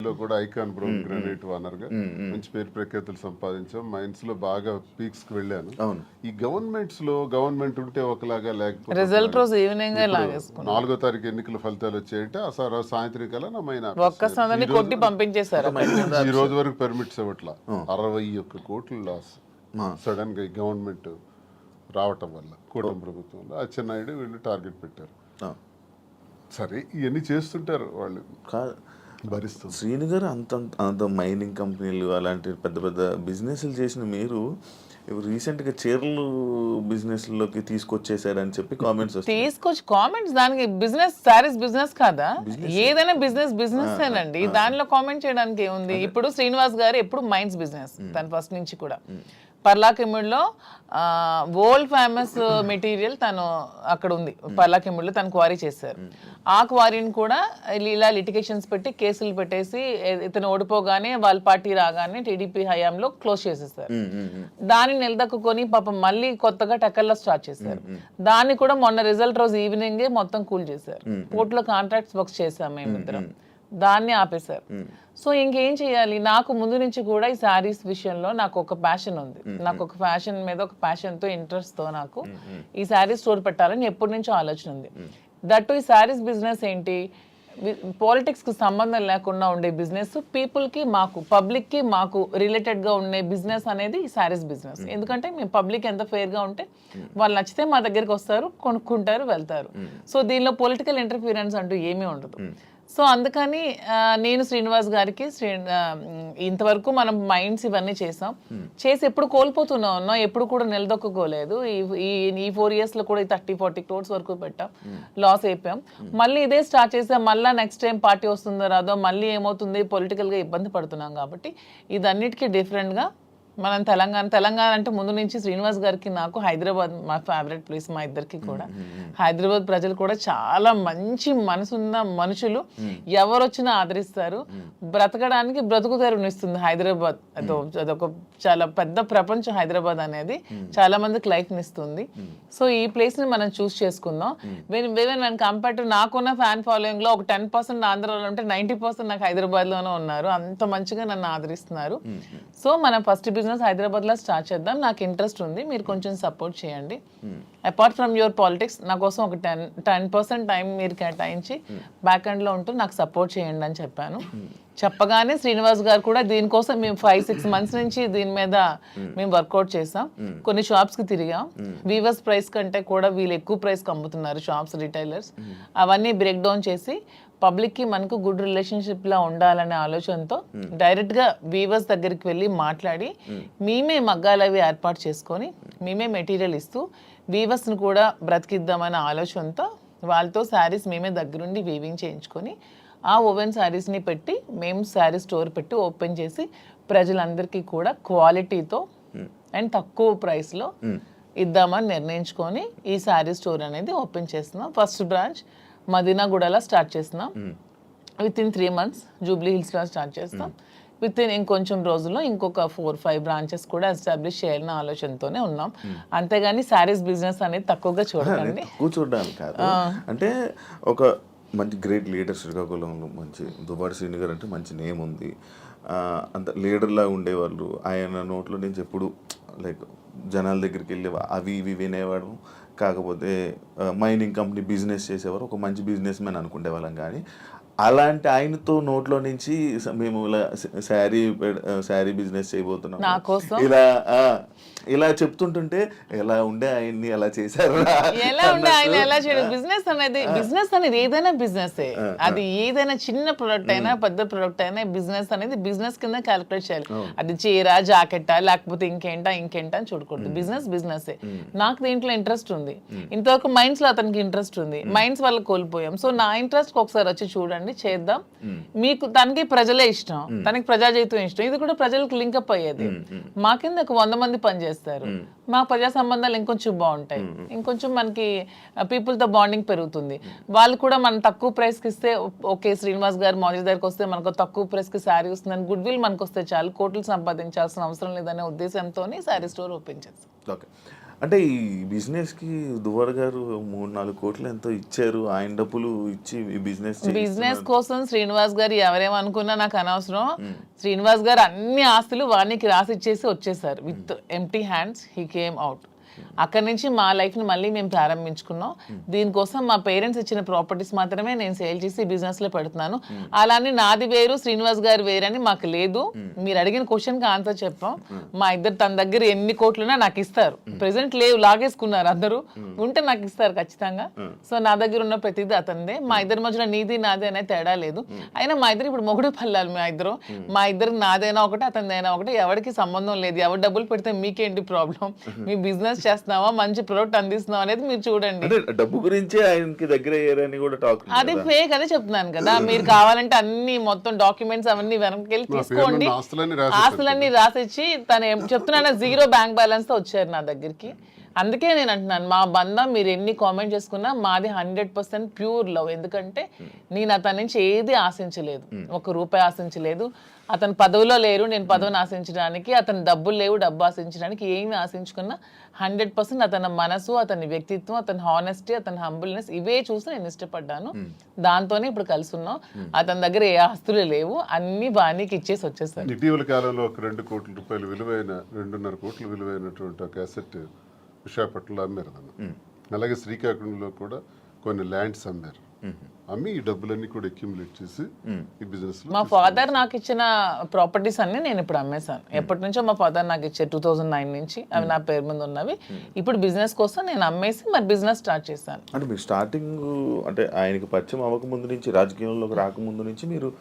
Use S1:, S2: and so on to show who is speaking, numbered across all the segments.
S1: లో కూడా icon brown granite owner గా మంచి పేరు ప్రఖ్యాతులు సంపాదించాం. మైన్స్ లో బాగా పీక్స్ కి వెళ్ళాను. ఈ గవర్నమెంట్స్ లో గవర్నమెంట్ ఉంటే ఒకలాగా లేకపోతే
S2: రిజల్ట్ రోజు ఈవినింగ్ లాగేసుకున్నాం.
S1: 4వ తారీఖు ఎన్నికల ఫలితాలు వచ్చాయంటే ఆ సాయంత్రం కల్లా నా మైన
S2: ఒక్కసారి కొట్టి పంపించేశారు.
S1: ఈ రోజు వరకు పర్మిట్స్ ఇవ్వట్లా. 61 కోట్లు లాస్ సడన్ గా గవర్నమెంట్ రావటం వల్ల కూటమి ప్రభుత్వంలో అచ్చెన్నాయుడు వీళ్ళు టార్గెట్ పెట్టారు. సరే ఇవన్నీ చేస్తుంటారు వాళ్ళు, భరిస్తుంది.
S3: శ్రీను గారు అంత అంత మైనింగ్ కంపెనీలు అలాంటి పెద్ద పెద్ద బిజినెస్లు చేసిన మీరు రీసెంట్గా చీరలు బిజినెస్లోకి తీసుకొచ్చేసారని చెప్పి కామెంట్స్
S2: కామెంట్స్ దానికి బిజినెస్ శారీస్ బిజినెస్ కాదా? ఏదైనా బిజినెస్ ఏనండి, దానిలో కామెంట్ చేయడానికి ఏముంది? ఇప్పుడు శ్రీనివాస్ గారు ఎప్పుడు మైన్స్ బిజినెస్ తను ఫస్ట్ నుంచి కూడా. పర్లాకిముడిలో వరల్డ్ ఫేమస్ మెటీరియల్ తను అక్కడ ఉంది. పర్లాకిముడిలో తను క్వారీ చేశారు. ఆ క్వారీని కూడా ఇలా లిటిగేషన్స్ పెట్టి కేసులు పెట్టేసి ఇతను ఓడిపోగానే వాళ్ళ పార్టీ రాగానే టీడీపీ హయాంలో క్లోజ్ చేసేసారు. దాన్ని నిలదక్కుని పాపం మళ్ళీ కొత్తగా టెక్కల్లో స్టార్ట్ చేశారు. దాన్ని కూడా మొన్న రిజల్ట్ రోజు ఈవినింగే మొత్తం కూల్ చేశారు. కోర్టులో కాంట్రాక్ట్స్ వర్క్స్ చేశాం మేమిద్దరం, దాన్ని ఆపేశారు. సో ఇంకేం చేయాలి? నాకు ముందు నుంచి కూడా ఈ శారీస్ విషయంలో నాకు ఒక ప్యాషన్ ఉంది. నాకు ఒక ఫ్యాషన్ మీద ఒక ప్యాషన్తో ఇంట్రెస్ట్తో నాకు ఈ శారీస్ స్టోర్ పెట్టాలని ఎప్పటి నుంచో ఆలోచన ఉంది. దట్టు ఈ శారీస్ బిజినెస్ ఏంటి, పాలిటిక్స్కి సంబంధం లేకుండా ఉండే బిజినెస్, పీపుల్కి మాకు పబ్లిక్కి మాకు రిలేటెడ్గా ఉండే బిజినెస్ అనేది ఈ శారీస్ బిజినెస్. ఎందుకంటే మేము పబ్లిక్ ఎంత ఫెయిర్గా ఉంటే వాళ్ళు నచ్చితే మా దగ్గరికి వస్తారు, కొనుక్కుంటారు, వెళ్తారు. సో దీనిలో పొలిటికల్ ఇంటర్ఫీరెన్స్ అంటూ ఏమీ ఉండదు. సో అందుకని నేను శ్రీనివాస్ గారికి ఇంతవరకు మనం మైండ్స్ ఇవన్నీ చేసాం, చేసి ఎప్పుడు కోల్పోతున్నా ఉన్నాం, ఎప్పుడు కూడా నిలదొక్కుకోలేదు. ఈ 4 years లో కూడా 30-40 crores వరకు పెట్టాం, లాస్ అయిపోయాం. మళ్ళీ ఇదే స్టార్ట్ చేసాం. మళ్ళీ నెక్స్ట్ టైం పార్టీ వస్తుందో రాదో, మళ్ళీ ఏమవుతుంది, పొలిటికల్గా ఇబ్బంది పడుతున్నాం. కాబట్టి ఇదన్నిటికీ డిఫరెంట్గా మనం తెలంగాణ అంటే ముందు నుంచి శ్రీనివాస్ గారికి నాకు హైదరాబాద్ మా ఫేవరెట్ ప్లేస్, మా ఇద్దరికి కూడా. హైదరాబాద్ ప్రజలు కూడా చాలా మంచి మనసున్న మనుషులు, ఎవరు వచ్చినా ఆదరిస్తారు. బ్రతకడానికి బ్రతుకు తెరునిస్తుంది హైదరాబాద్. అదొక చాలా పెద్ద ప్రపంచం హైదరాబాద్ అనేది, చాలా మందికి లైఫ్ ఇస్తుంది. సో ఈ ప్లేస్ ని మనం చూస్ చేసుకుందాం. వెన్ కంపేర్ టు నాకున్న ఫ్యాన్ ఫాలోయింగ్ లో ఒక 10% ఆంధ్రాలో ఉంటే 90% నాకు హైదరాబాద్ లోనే ఉన్నారు. అంత మంచిగా నన్ను ఆదరిస్తున్నారు. సో మనం ఫస్ట్ బిజినెస్ హైదరాబాద్ లో స్టార్ట్ చేద్దాం. నాకు ఇంట్రెస్ట్ ఉంది, మీరు కొంచెం సపోర్ట్ చేయండి. అపార్ట్ ఫ్రమ్ యువర్ పాలిటిక్స్ నా కోసం ఒక 10% టైం మీరు కేటాయించి బ్యాక్ ఎండ్ లో ఉంటూ నాకు సపోర్ట్ చేయండి అని చెప్పాను. చెప్పగానే శ్రీనివాస్ గారు కూడా దీనికోసం మేము 5-6 months నుంచి దీని మీద మేము వర్కౌట్ చేసాం. కొన్ని షాప్స్ కి తిరిగాం. వీవర్స్ ప్రైస్ కంటే కూడా వీళ్ళు ఎక్కువ ప్రైస్ కి అమ్ముతున్నారు షాప్స్, రిటైలర్స్. అవన్నీ బ్రేక్ డౌన్ చేసి పబ్లిక్కి మనకు గుడ్ రిలేషన్షిప్లా ఉండాలనే ఆలోచనతో డైరెక్ట్గా వీవర్స్ దగ్గరికి వెళ్ళి మాట్లాడి మేమే మగ్గాలు అవి ఏర్పాటు చేసుకొని మేమే మెటీరియల్ ఇస్తూ వీవర్స్ని కూడా బ్రతికిద్దామనే ఆలోచనతో వాళ్ళతో శారీస్ మేమే దగ్గరుండి వీవింగ్ చేయించుకొని ఆ ఓవెన్ శారీస్ని పెట్టి మేము శారీ స్టోర్ పెట్టి ఓపెన్ చేసి ప్రజలందరికీ కూడా క్వాలిటీతో అండ్ తక్కువ ప్రైస్లో ఇద్దామని నిర్ణయించుకొని ఈ శారీ స్టోర్ అనేది ఓపెన్ చేస్తున్నాం. ఫస్ట్ బ్రాంచ్ మదీనాగూడలో స్టార్ట్ చేస్తున్నాం. విత్-in 3 months జూబ్లీ హిల్స్లో స్టార్ట్ చేస్తాం. విత్-in ఇంకొంచెం రోజుల్లో ఇంకొక 4-5 branches కూడా ఎస్టాబ్లిష్ చేయాలన్న ఆలోచనతోనే ఉన్నాం. అంతేగాని శారీస్ బిజినెస్ అనేది తక్కువగా చూడండి,
S3: చూడడానికి కాదు. అంటే ఒక మంచి గ్రేట్ లీడర్ శ్రీకాకుళంలో, మంచి దువ్వాడ శ్రీను గారు అంటే మంచి నేమ్ ఉంది. అంత లీడర్లా ఉండేవాళ్ళు. ఆయన నోట్లో నుంచి ఎప్పుడు లైక్ జనాల దగ్గరికి వెళ్ళి అవి ఇవి వినేవాడు. కాకపోతే మైనింగ్ కంపెనీ బిజినెస్ చేసేవారు, ఒక మంచి బిజినెస్ మ్యాన్ అనుకునే వాళ్ళం. కానీ అలాంటి ఆయనతో నోట్లో నుంచి మేము ఇలా శారీ బిజినెస్ చేయబోతున్నాం ఇలా చెప్తుంటుంటే ఎలా ఉండే ఆయన్ని అలా చేశారు.
S2: ఎలా ఉండే ఆయన ఎలా చేయడం. బిజినెస్ అనేది ఏదైనా బిజినెస్, అది ఏదైనా చిన్న ప్రొడక్ట్ అయినా పెద్ద ప్రొడక్ట్ అయినా బిజినెస్ అనేది బిజినెస్ కింద క్యాలిక్యులేట్ చేయాలి. అది చీర, జాకెట్టా, లేకపోతే ఇంకేంటా అని చూడకూడదు. బిజినెస్. నాకు దీంట్లో ఇంట్రెస్ట్ ఉంది. ఇంతవరకు మైండ్స్ లో అతనికి ఇంట్రెస్ట్ ఉంది, మైండ్స్ వల్ల కోల్పోయాం. సో నా ఇంట్రెస్ట్ ఒకసారి వచ్చి చూడండి, చేద్దాం. మీకు తనకి ప్రజలే ఇష్టం, తనకి ప్రజాజీవితం ఇష్టం, ఇది కూడా ప్రజలకు లింకప్ అయ్యేది. మా కింద ఒక 100 మంది పనిచేస్తారు, మా ప్రజా సంబంధాలు ఇంకొంచెం బాగుంటాయి, ఇంకొంచెం మనకి పీపుల్తో బాండింగ్ పెరుగుతుంది. వాళ్ళు కూడా మనం తక్కువ ప్రైస్కి ఇస్తే ఓకే, శ్రీనివాస్ గారు మౌజీ దగ్గరికి వస్తే మనకు తక్కువ ప్రైస్కి శారీ వస్తుందని గుడ్ విల్ మనకు వస్తే చాలు, కోట్లు సంపాదించాల్సిన అవసరం లేదనే ఉద్దేశంతో శారీ స్టోర్ ఓపెన్ చేస్తాం.
S3: ఓకే. అంటే ఈ బిజినెస్కి దువ్వాడ గారు 3-4 కోట్లు ఎంతో ఇచ్చారు, ఆయన డబ్బులు ఇచ్చి ఈ
S2: బిజినెస్ కోసం శ్రీనివాస్ గారు ఎవరేమనుకున్నా నాకు అనవసరం. శ్రీనివాస్ గారు అన్ని ఆస్తులు వానికి రాసి ఇచ్చేసి వచ్చేసారు. With empty hands he came out. అక్కడి నుంచి మా లైఫ్ని మళ్ళీ మేము ప్రారంభించుకున్నాం. దీనికోసం మా పేరెంట్స్ ఇచ్చిన ప్రాపర్టీస్ మాత్రమే నేను సేల్ చేసి బిజినెస్లో పెడుతున్నాను. అలానే నాది వేరు శ్రీనివాస్ గారు వేరని మాకు లేదు. మీరు అడిగిన క్వశ్చన్కి ఆన్సర్ చెప్పాం. మా ఇద్దరు తన దగ్గర ఎన్ని కోట్లున్నా నాకు ఇస్తారు. ప్రెసెంట్ లేవు, లాగేసుకున్నారు అందరూ. ఉంటే నాకు ఇస్తారు ఖచ్చితంగా. సో నా దగ్గర ఉన్న ప్రతిదీ అతనిదే. మా ఇద్దరి మధ్యలో నీది నాది అనే తేడా లేదు. అయినా మా ఇద్దరు ఇప్పుడు మొగుడు పల్లాలి. మా ఇద్దరికి నాదైనా ఒకటి అతనిదైనా ఒకటి. ఎవరికి సంబంధం లేదు. ఎవరు డబ్బులు పెడితే మీకేంటి ప్రాబ్లం? మీ బిజినెస్ చేస్తున్నావా, మంచి ప్రొడక్ట్ అందిస్తున్నావా అనేది మీరు చూడండి.
S3: డబ్బు గురించి ఆయనకి దగ్గర అయ్యారని కూడా టాక్.
S2: అది ఫేక్ అదే చెప్తున్నాను కదా. మీరు కావాలంటే అన్ని మొత్తం డాక్యుమెంట్స్ అవన్నీ వెనక్కి వెళ్ళి తీసుకోండి. ఆస్తులన్నీ రాసిచ్చి తను చెప్తున్నా 0 బ్యాంక్ బ్యాలెన్స్ తో వచ్చారు నా దగ్గరికి. అందుకే నేను అంటున్నాను, మా బంధం మీరు ఎన్ని కామెంట్ చేసుకున్నా మాది 100% ప్యూర్ లవ్. ఎందుకంటే నేను అతని నుంచి ఏది ఆశించలేదు, ₹1 ఆశించలేదు. అతను పదవిలో లేరు, నేను పదవిని ఆశించడానికి. అతను డబ్బులు లేవు, డబ్బు ఆశించడానికి. ఏమి ఆశించుకున్నా 100% అతని మనసు, అతని వ్యక్తిత్వం, అతని హానెస్టీ, అతని హంబుల్నెస్ ఇవే చూసి నేను ఇష్టపడ్డాను. దాంతోనే ఇప్పుడు కలిసి ఉన్నాం. అతని దగ్గర ఏ ఆస్తులు లేవు, అన్ని బాణీకి ఇచ్చేసి వచ్చేసారు.
S1: ఇటీవల కాలంలో ఒక ₹2 కోట్ల విలువైన 2.5 కోట్ల విలువైనటువంటి ఒక అసెట్ విశాఖపట్నంలో అమ్మారు. అలాగే శ్రీకాకుళంలో కూడా కొన్ని ల్యాండ్స్ అమ్మారు. అమ్మి ఈ డబ్బులన్నీ కూడా అక్యుములేట్ చేసి ఈ బిజినెస్.
S2: మా ఫాదర్ నాకు ఇచ్చిన ప్రాపర్టీస్ అన్ని నేను ఇప్పుడు అమ్మేశాను. ఎప్పటి నుంచో మా ఫాదర్ నాకు ఇచ్చే 2009 నుంచి అవి నా పేరు మీద ఉన్నవి. ఇప్పుడు బిజినెస్ కోసం నేను అమ్మేసి మరి బిజినెస్ స్టార్ట్ చేశాను.
S3: అంటే మీరు స్టార్టింగ్ అంటే ఆయనకి పరిచయం అవ్వకముందు నుంచి, రాజకీయంలోకి రాకముందు నుంచి మీరు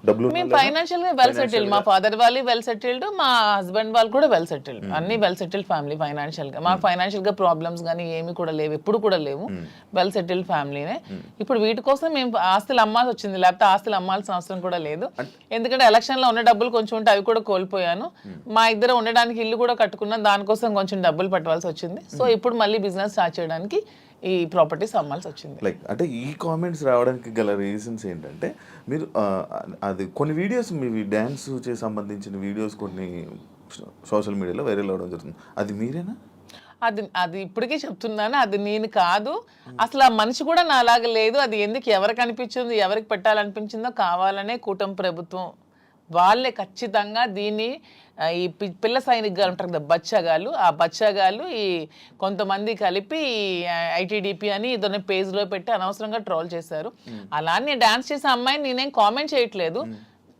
S3: డబ్బులు
S2: మేము ఫైనాన్షియల్ గా వెల్ సెటిల్డ్. మా ఫాదర్ వాళ్ళు వెల్ సెటిల్డ్, మా హస్బెండ్ వాళ్ళు కూడా వెల్ సెటిల్డ్. అన్ని వెల్ సెటిల్డ్ ఫ్యామిలీ ఫైనాన్షియల్ గా. మాకు ఫైనాన్షియల్ గా ప్రాబ్లమ్స్ కానీ ఏమి కూడా లేవు, ఎప్పుడు కూడా లేవు. వెల్ సెటిల్డ్ ఫ్యామిలీనే. ఇప్పుడు వీటి కోసం మేము ఆస్తులు అమ్మాల్సి వచ్చింది, లేకపోతే ఆస్తులు అమ్మాల్సిన అవసరం కూడా లేదు. ఎందుకంటే ఎలక్షన్ లో ఉన్న డబ్బులు కొంచెం ఉంటే అవి కూడా కోల్పోయాను. మా ఇద్దరు ఉండడానికి ఇల్లు కూడా కట్టుకున్నాం, దానికోసం కొంచెం డబ్బులు పట్టవలసి వచ్చింది. సో ఇప్పుడు మళ్ళీ బిజినెస్ స్టార్ట్ చేయడానికి ఈ ప్రాపర్టీస్ అమ్మాల్సి వచ్చింది.
S3: లైక్ అంటే ఈ కామెంట్స్ రావడానికి గల రీజన్స్ ఏంటంటే, మీరు అది కొన్ని వీడియోస్ మీ డ్యాన్స్ చేసి సంబంధించిన వీడియోస్ కొన్ని సోషల్ మీడియాలో వైరల్ అవ్వడం జరుగుతుంది. అది మీరేనా?
S2: అది ఇప్పటికీ చెప్తున్నాను, అది నేను కాదు. అసలు ఆ మనిషి కూడా నా అలాగ లేదు. అది ఎందుకు ఎవరికి అనిపించిందో, ఎవరికి పెట్టాలనిపించిందో కావాలనే కూటమి ప్రభుత్వం వాళ్ళే ఖచ్చితంగా దీన్ని ఈ పిల్ల సైనికులు ఉంటారు కదా, బచ్చాగాళ్ళు, ఆ బచ్చాగాళ్ళు ఈ కొంతమంది కలిపి ఐటీడీపీ అని ఇదొన్న పేజ్లో పెట్టి అనవసరంగా ట్రోల్ చేశారు. అలానే డాన్స్ చేసే అమ్మాయిని నేనేం కామెంట్ చేయట్లేదు.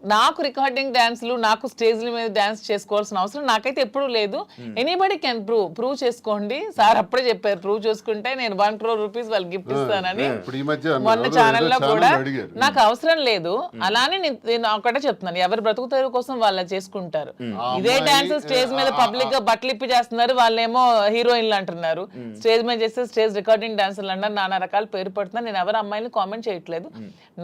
S2: నాకు రికార్డింగ్ డాన్స్లు, నాకు స్టేజ్ల మీద డాన్స్ చేసుకోవాల్సిన అవసరం నాకైతే ఎప్పుడూ లేదు. ఎనీబడి కెన్ ప్రూవ్ చేసుకోండి. సార్ అప్పుడే చెప్పారు, ప్రూవ్ చేసుకుంటే నేను ₹1 crore వాళ్ళకి గిఫ్ట్ ఇస్తానని మొన్న ఛానల్లో కూడా. నాకు అవసరం లేదు. అలానే నేను ఒకటే చెప్తున్నాను, ఎవరు బ్రతుకుతారు కోసం వాళ్ళు చేసుకుంటారు. ఇదే డాన్స్ స్టేజ్ మీద పబ్లిక్ గా బట్టలు ఇప్పి చేస్తున్నారు, వాళ్ళేమో హీరోయిన్లు అంటున్నారు. స్టేజ్ మీద చేస్తే స్టేజ్ రికార్డింగ్ డాన్సర్లు అంటారు, నానా రకాల పేరు పడుతున్నారు. నేను ఎవరు అమ్మాయిని కామెంట్ చేయట్లేదు.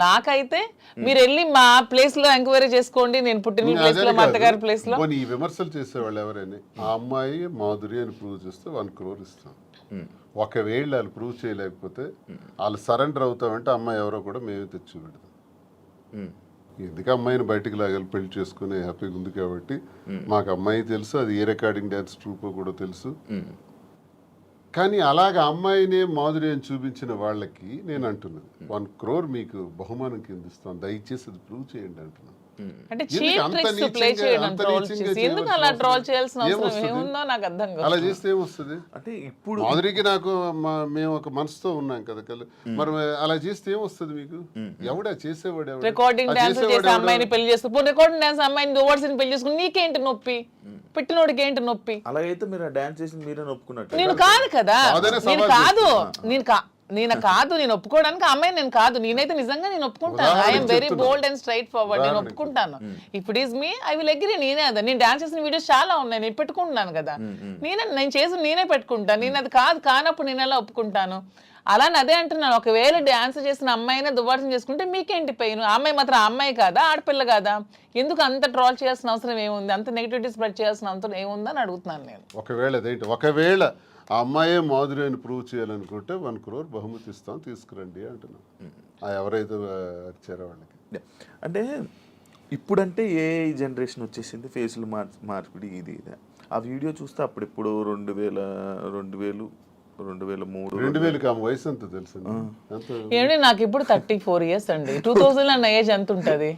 S2: నాకైతే మీరు వెళ్ళి మా ప్లేస్ లో ఎంక్వైరీ చేసుకోండి. నేను పుట్టిన ప్లేస్ లో, మా అత్తగారి ప్లేస్ లో.
S1: ఈ విమర్శలు చేసేవాళ్ళు ఎవరైనా ఆ అమ్మాయి మాధురి అని ప్రూవ్ చేస్తే ₹1 crore ఇస్తాం. ఒకవేళ వాళ్ళు ప్రూవ్ చేయలేకపోతే వాళ్ళు సరెండర్ అవుతామంటే అమ్మాయి ఎవరో కూడా మేమే తెచ్చి పెడతాం. ఎందుకు అమ్మాయిని బయటికి లాగాలి, పెళ్లి చేసుకుని హ్యాపీగా ఉంది కాబట్టి. మాకు అమ్మాయి తెలుసు, అది ఏ రికార్డింగ్ డ్యాన్స్ ట్రూపో కూడా తెలుసు. కానీ అలాగ అమ్మాయినే మాధురి అని చూపించిన వాళ్ళకి నేను అంటున్నాను, ₹1 crore మీకు బహుమానం కింద ఇస్తాను, దయచేసి అది ప్రూవ్ చేయండి అంటున్నాను.
S2: అంటే చీప్ ట్రిక్స్ ప్లే చేయడం, ట్రోల్ చేసి ఎందుకు అలా ట్రోల్ చేయాల్సిన అవసరం ఏముందో నాకు అర్థం కాదు.
S1: అలా చేస్తే ఏమొస్తుంది? అంటే ఇప్పుడు మాధురికి నాకు మేము ఒక మనసుతో ఉన్నాం కదా, మరి అలా చేస్తే ఏమొస్తుంది మీకు? ఎవడా చేసేవాడు?
S2: రికార్డింగ్ డాన్స్ చేసే అమ్మాయిని పెళ్లి చేసుకుని, రికార్డింగ్ డాన్స్ అమ్మాయిని దువ్వాడ్సిని పెళ్లి చేసుకుని నీకేంటి నొప్పి? పెట్టినోడికి ఏంటి నొప్పి?
S3: అలాగైతే మీరు డాన్స్ చేసి మీరే ఒప్పుకున్నట్టు.
S2: నేను కాదు కదా, నేను ఒప్పుకోవడానికి అమ్మాయి నేను కాదు. నేనైతే నిజంగా నేను ఒప్పుకుంటాను. I'm very bold and straight forward. నేను ఒప్పుకుంటాను. If it is me, I will agree. నేనే అదా, నేను డాన్స్ చేసిన వీడియోస్ చాలా ఉన్నాయి, నేను పెట్టుకుంటున్నాను కదా. నేను చేసి నేనే పెట్టుకుంటాను. నేను అది కానప్పుడు నేను ఎలా ఒప్పుకుంటాను? అలానే అదే అంటున్నాను, ఒకవేళ డాన్స్ చేసిన అమ్మాయినే దువ్వాడ్సం చేసుకుంటే మీకేంటి పెయిన్? అమ్మాయి మాత్రం అమ్మాయి కాదా, ఆడపిల్ల కాదా? ఎందుకు అంత ట్రోల్ చేయాల్సిన అవసరం ఏముంది? అంత నెగిటివిటీ స్ప్రెడ్ చేయాల్సిన అవసరం ఏముందని అడుగుతున్నాను నేను.
S1: ఒకవేళ ఆ అమ్మాయే మాధురి అని ప్రూవ్ చేయాలనుకుంటే ₹1 crore బహుమతి ఇస్తాం, తీసుకురండి అంటున్నాం. ఎవరైతే వచ్చారో వాళ్ళకి.
S3: అంటే ఇప్పుడంటే ఏ జనరేషన్ వచ్చేసింది, ఫేసులు మార్పిడి ఇది ఆ వీడియో చూస్తే అప్పుడెప్పుడు 2003
S1: 2000కి ఆమె వయసు ఎంత తెలుసు ఎంత
S2: ఏమండి నాకు ఇప్పుడు 34 years అండి. 2000 అన్న ఏజ్ ఎంత ఉంటది?